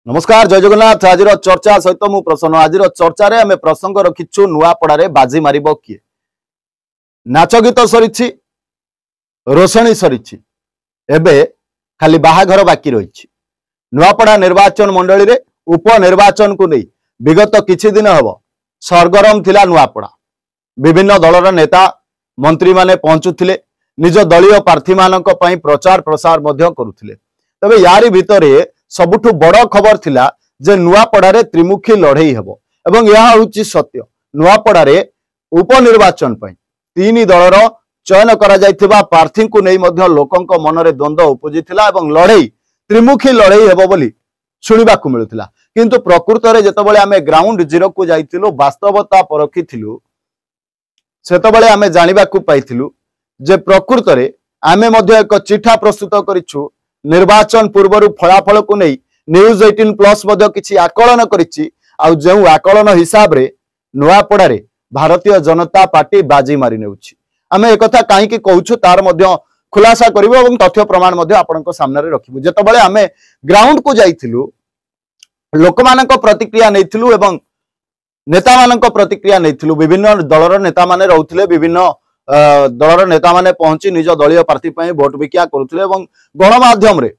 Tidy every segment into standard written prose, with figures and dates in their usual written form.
नमस्कार जय जगन्नाथ। आज चर्चा सहित मु प्रसन्न। आज चर्चा रे आमे प्रसंग रखिछु नुआपड़ा बाजी मारिबो किए। नाच गीत सरी रोषणी सरी एबे खाली बाहाघर बाकी रही। नुआपड़ा निर्वाचन मंडली रे उपनिर्वाचन को नहीं विगत किछि दिन हब सरगरम थिला नुआपड़ा। विभिन्न दलर नेता मंत्री माने पहुंचुथिले, निज दलीय प्रार्थी मानक पई प्रचार प्रसार मध्य करुथिले। तबे यारी भितरे सबुठु बड़ खबर थिला जे नुआपड़ा त्रिमुखी लड़ई हेबो एवं यह होची सत्य। नुआपड़ा उपनिर्वाचन पई तीन दलर चयन करा जायथिबा प्रार्थी को नहीं मध्य लोकंक मनरे द्वंद्व उपजिथिला एवं लड़ई त्रिमुखी लड़ई हेबो बोली सुनिबा को मिलुथिला। किंतु प्रकृत रे जेतबेले आमे ग्राउंड जीरो को जाइथिलु, वास्तवता परखिथिलु, सेतबेले आमे जानिबा को पाइथिलु जे प्रकृत रे आमे मध्य एक चिठा प्रस्तुत करिछु। निर्वाचन पूर्व फलाफल को नहीं न्यूज 18+ मध्य किछि आकलन करिछि। आ जो आकलन हिसाब रे नुआपड़ा रे भारतीय जनता पार्टी बाजी मारि नेउछि। आमे एक कथा काहे कि कहूछु तार मध्य खुलासा करिवो एवं तथ्य प्रमाण मध्य आपनक सामने रे रखिबो। जेतबेले आमे ग्राउंड को जाइथिलु, लोकमानक प्रतिक्रिया नैथिलु एवं नेता मानक प्रतिक्रिया नैथिलु। विभिन्न दलर नेता माने रहउथिले, विभिन्न दलर नेता माने पहुंची निज दलीय प्रार्थी पई भोट बिकिया करुथिले एवं गणमाध्यम रे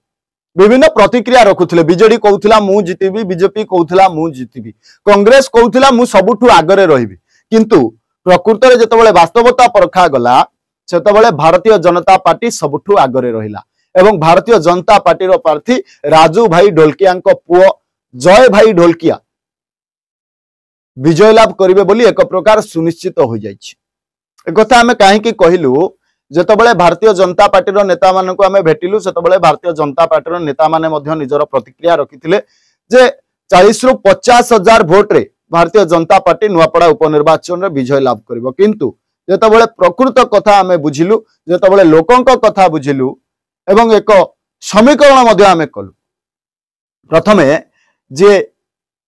विभिन्न प्रतिक्रिया रखुथिले। बीजेडी कहउथिला मु जितिबी, बीजेपी कहउथिला मु जितिबी, कांग्रेस कहउथिला मु सबुठु आगरे रहिबी। किंतु प्रकृत रे जेतबेले वास्तवता परखा गला सेतबेले भारतीय जनता पार्टी सबुठु आगरे रहिला एवं भारतीय जनता पार्टी रो प्रार्थी राजू भाई ढोलकिया को पुओ जय भाई ढोलकिया विजय लाभ करिवे बोली एक प्रकार सुनिश्चित हो जाइछि। एक कथा आमे काहे कि कहिलु, जेतबेले भारतीय जनता पार्टी रो नेता मानक आमे भेटिलु सेतबेले भारतीय जनता पार्टी रो नेता माने मध्य निजर प्रतिक्रिया रखिथिले जे 40 रु 50 हजार भोट रे भारतीय जनता पार्टी नुआपड़ा उपनिर्वाचन रे विजय लाभ करिवो। किंतु जेतबेले प्रकृत कथा आमे बुझिलु, जेतबेले लोकंक कथा बुझिलु एवं एक समीकरण मध्य आमे कलु। प्रथमे जे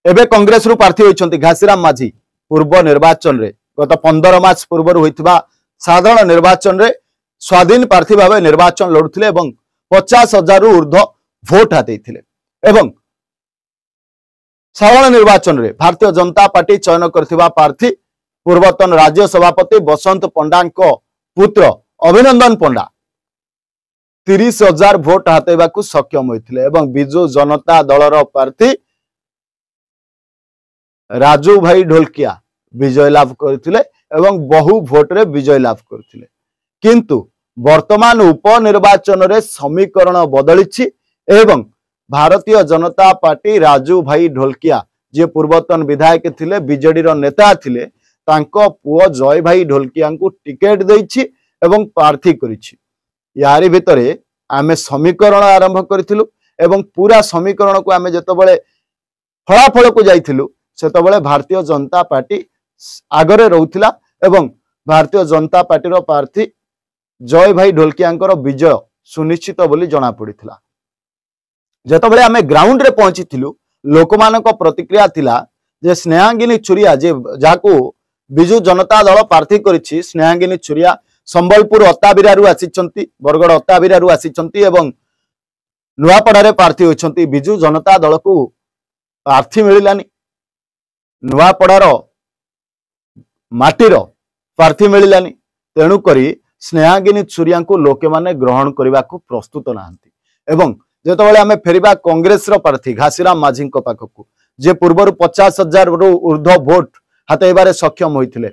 एबे कांग्रेस रु प्रार्थी होइछन्ती घासीराम माझी पूर्व निर्वाचन रे गत 15 मार्च पूर्व होइथिबा साधारण निर्वाचन रे स्वाधीन प्रार्थी भाव निर्वाचन लड़ुथिले एवं 50 हजार रु ऊर्ध्व भोट हातेइथिले एवं साधारण निर्वाचन रे भारतीय जनता पार्टी चयन करथिबा प्रार्थी पूर्वतन राज्य सभापति बसंत पंडा को पुत्र अभिनंदन पंडा 30 हजार भोट हातेबा को सक्षम होइथिले एवं बिजू जनता दलर प्रार्थी राजू भाई ढोलकिया विजय लाभ करथिले एवं बहु भोट रे विजय लाभ करथिले। किंतु वर्तमान उपनिर्वाचन रे समीकरण बदलिछि एवं भारतीय जनता पार्टी राजू भाई ढोलकिया जे पूर्वतन विधायक थिले, बीजेडी रो नेता थिले, तांको पुओ जय भाई ढोलकिया को टिकेट दैछि एवं प्रार्थी करिछि। यारी भितरे आमे समीकरण आरंभ करथिलु एवं पूरा समीकरण को आमे जेतबेले फलाफल को जाइथिलु सेतबेले भारतीय जनता पार्टी आगरे रहउथिला एवं भारतीय जनता पार्टी रो प्रार्थी जय भाई ढोलकिया विजय सुनिश्चित बोली जना पड़िथिला। जेतबेले आमे ग्राउंड रे पहुंचीथिलु, लोकमानक प्रतिक्रिया थिला जे स्नेहांगिनी छुरिया जे जाको बिजू जनता दल प्रार्थी करिछि, स्नेहांगिनी छुरिया संबलपुर अत्ताबिरा रु आसीचंती, बरगड़ अत्ताबिरा रु आसीचंती एवं नुआपड़ा रे प्रार्थी होइछंती। बिजू जनता दल को प्रार्थी मिलिलानी, नुआपड़ार माटीर प्रार्थी मिलिलानी, तेणु करी स्नेहांगिनी छुरिया को लोके माने ग्रहण करने को प्रस्तुत नाहंती। एवं जेतबेले आमे फेरिबा कांग्रेस रो प्रार्थी घासीराम माझी को पाखकु जे पूर्वरु 50 हजार रु ऊर्ध्व भोट हातेबारे सक्षम होइथिले।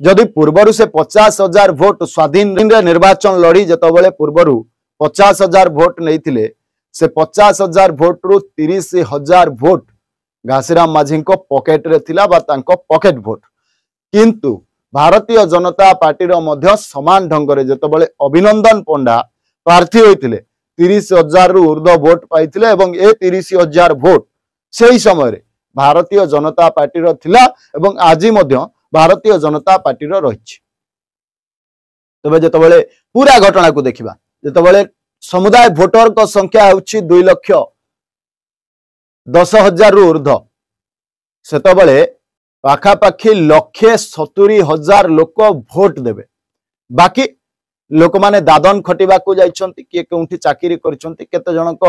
जदि पूर्वरु से 50 हजार भोट स्वाधीन रे निर्वाचन लड़ी जेतबेले पूर्वरु 50 हजार भोट नैथिले, से 50 हजार भोट रु 30 हजार भोट घासीराम माझी को पॉकेट रे थिला बा तांको पॉकेट भोट। किंतु भारतीय जनता पार्टी रो मध्य समान ढंग रे जेतबेले अभिनंदन पंडा प्रार्थी होइथिले 30 हजार रु ऊर्ध्व भोट पाइथिले एवं ए 30 हजार भोट सेही समय रे भारतीय जनता पार्टी रो थिला एवं आज मध्य भारतीय जनता पार्टी रो रहिछि। तबे जेतबेले पूरा घटना को देखिबा, जेतबेले समुदाय भोटर को संख्या होछि 2,10,000 रु ऊर्ध्व, सेतबेले पाखापाखि 1,70,000 लोक भोट देबे। बाकी लोक माने दादन खटिबा को जाइछंती, किए कोउठी चाकरी करछंती, केते जनक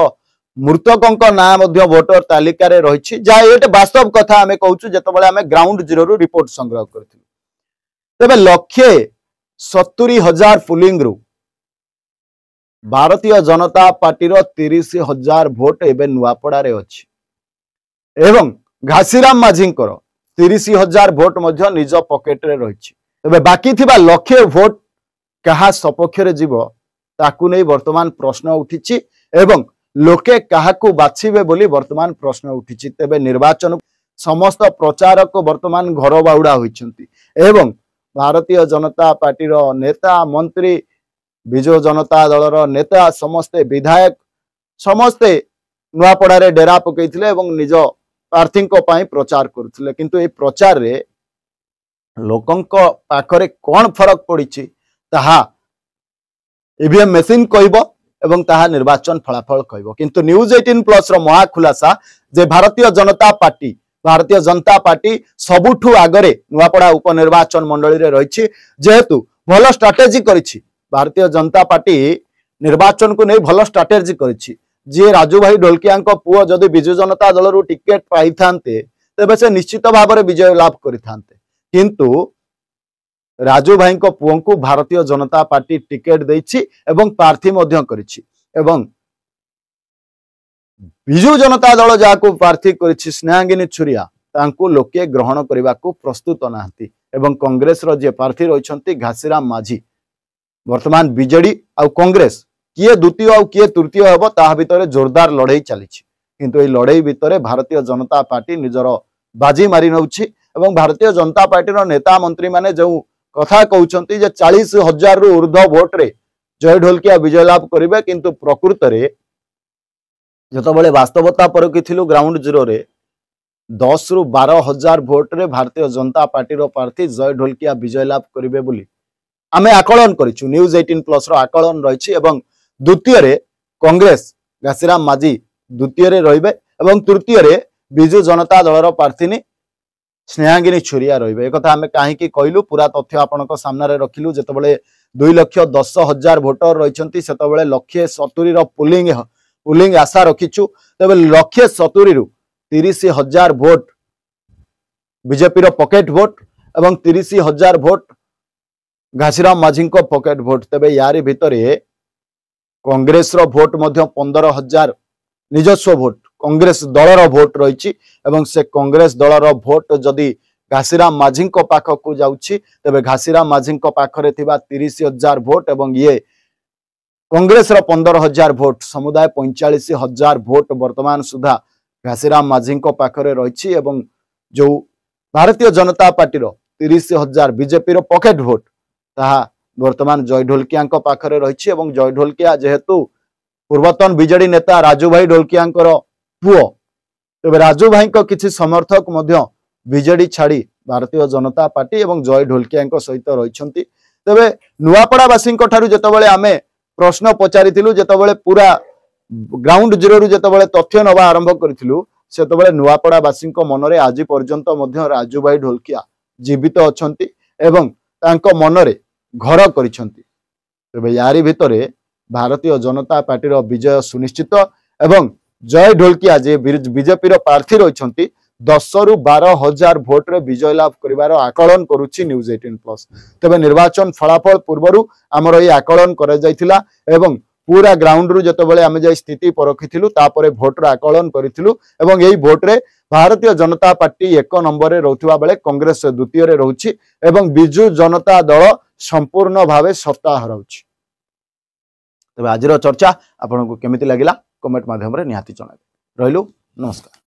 मृतकों ना भोटर तालिका रही जहाँ वास्तव कथा आम कहूँ जिते आम ग्राउंड जीरो रिपोर्ट संग्रह कर तेरे 1,70,000 पुलिंग रु भारतीय जनता पार्टी 30,000 भोट एवं नुआपड़ारे अच्छी एवं घासीराम माझी 30,000 भोट निज पकेट रे रही बाकी थिबा लक्षे भोट क्या सपक्ष जीव ताकू नहीं वर्तमान प्रश्न उठी एवं लोके काहाकू बाछिबे बोली वर्तमान प्रश्न उठी तेबे निर्वाचन समस्त प्रचारक वर्तमान घर बाउड़ा होइछंती एवं भारतीय जनता पार्टी नेता मंत्री विजु जनता दलर नेता समस्ते विधायक समस्ते नुआपड़ारे डेरा पकईथिले एवं निज प्रार्थी प्रचार करुथिले किंतु ए प्रचार रे लोकंक पाखरे कौन फरक पड़ी ताहा ईवीएम मेसीन कहबो एवं ताहा निर्वाचन फलाफल कहबो किंतु न्यूज 18+ रो महाखुलासा जे भारतीय जनता पार्टी सबुठु आगरे नुआपड़ा उपनिर्वाचन मंडली रे रहिछि जेहेतु भल स्ट्राटेजी करिछि भारतीय जनता पार्टी निर्वाचन को नहीं भल स्ट्राटेजी करिछि जे राजू भाई ढोलकिया पुओ जदि विजु जनता दल टिकेट पाई थांते तेबे से निश्चित भाव में विजय लाभ करिथांते किंतु राजू भाई पुओं को भारतीय जनता पार्टी टिकेट देछि एवं प्रार्थी मध्य करिछि एवं विजु जनता दल जाको प्रार्थी करिछि स्नेहांगिनी छुरिया तांको लोके ग्रहण करने को प्रस्तुत नाहंती एवं कांग्रेस रो जे प्रार्थी रहिछंती घासीराम माझी वर्तमान बीजेडी आ कांग्रेस किए द्वितीय आ किए तृतीय हेबो ताहा भितरे जोरदार लड़ाई चली किंतु ए लड़ाई भितरे भारतीय जनता पार्टी निजर बाजी मारी नउछि एवं भारतीय जनता पार्टी नेता मंत्री माने जो कथा कहउछंती जे 40,000 रु ऊर्ध्व भोट रे जय ढोलकिया विजय लाभ करिवे किंतु प्रकृत रे जतबेले वास्तवता परखिथिलु ग्राउंड जीरो रे 10 रु 12,000 भोट रे भारतीय जनता पार्टी रो प्रार्थी जय ढोलकिया विजय लाभ करिवे बोली आमे आकलन करिछु न्यूज 18+ रो आकलन रहिछि एवं द्वितीय रे कांग्रेस घासीराम माझी द्वितीय रे रहिबे एवं तृतीय रे विजु जनता दलर प्रार्थीनी स्नेहांगिनी छुरिया रहिबे एकथा आमे काहेकि कहलु पूरा तथ्य आपनक सामने रखिलु जेतेबेले 2,10,000 भोटर रहिछंती सेतेबेले 1,70,000 रो पुलिंग आशा रखिछु तेबे 1,70,000 रु 30,000 भोट बीजेपी रो पॉकेट भोट एवं 30,000 भोट घासीराम माझी पॉकेट भोट तेबे यारी भितरे कांग्रेस रो भोट मध्य 15,000 निजस्व भोट कांग्रेस दलर भोट रही एवं से कांग्रेस दलर भोट जदि घासीराम माझी पाखक जाउछि तेबे घासीराम माझी पाखरे थिबा 30,000 भोट एवं ये कांग्रेस रो 15,000 भोट समुदाय 45,000 भोट वर्तमान सुधा घासीराम माझी पाखरे रही एवं जो भारतीय जनता पार्टी 30,000 बीजेपी रो पॉकेट भोट ताहा वर्तमान जय ढोलकिया पाखरे रही एवं जय ढोलकिया जेहेतु पूर्वतन बीजेडी नेता राजू भाई ढोलकिया पुओ तेरे राजू भाई किसी समर्थक बीजेडी छाड़ी भारतीय जनता पार्टी एवं जय ढोलकिया सहित रही तेरे नुआपड़ावासी जितेबाला आम प्रश्न पचारिलु जितेबाला पूरा ग्राउंड जीरो जितेबाला तथ्य नवा आरंभ करूँ से नुआपड़ावासी मनरे आज पर्यंत राजू भाई ढोलकिया जीवित अच्छा एवं मनरे घर कर यारी भितरे भारतीय जनता पार्टी विजय सुनिश्चित एवं जय ढोलकिया जे बीजेपी प्रार्थी रही 10 रु 12,000 भोट रे विजय लाभ करिवार आकलन करुछि न्यूज 18+ तेबे निर्वाचन फलाफल पूर्वरु हमर ए आकलन करा जायतिला एवं पूरा ग्राउंड रु जतबेले आमे जाय स्थिति परखिथिलु तापरे भोट रा आकलन करिथिलु एवं एई भोट रे भारतीय जनता पार्टी 1 नंबर रे रहउथिबा बेले कांग्रेस द्वितीय रे रहउछि एवं बिजु जनता दल संपूर्ण भावे सत्ता हराउछि तेबे आजिर चर्चा आपनको केमिति लागिला कमेंट माध्यम रे निहाती जणाबे रहिलु नमस्कार।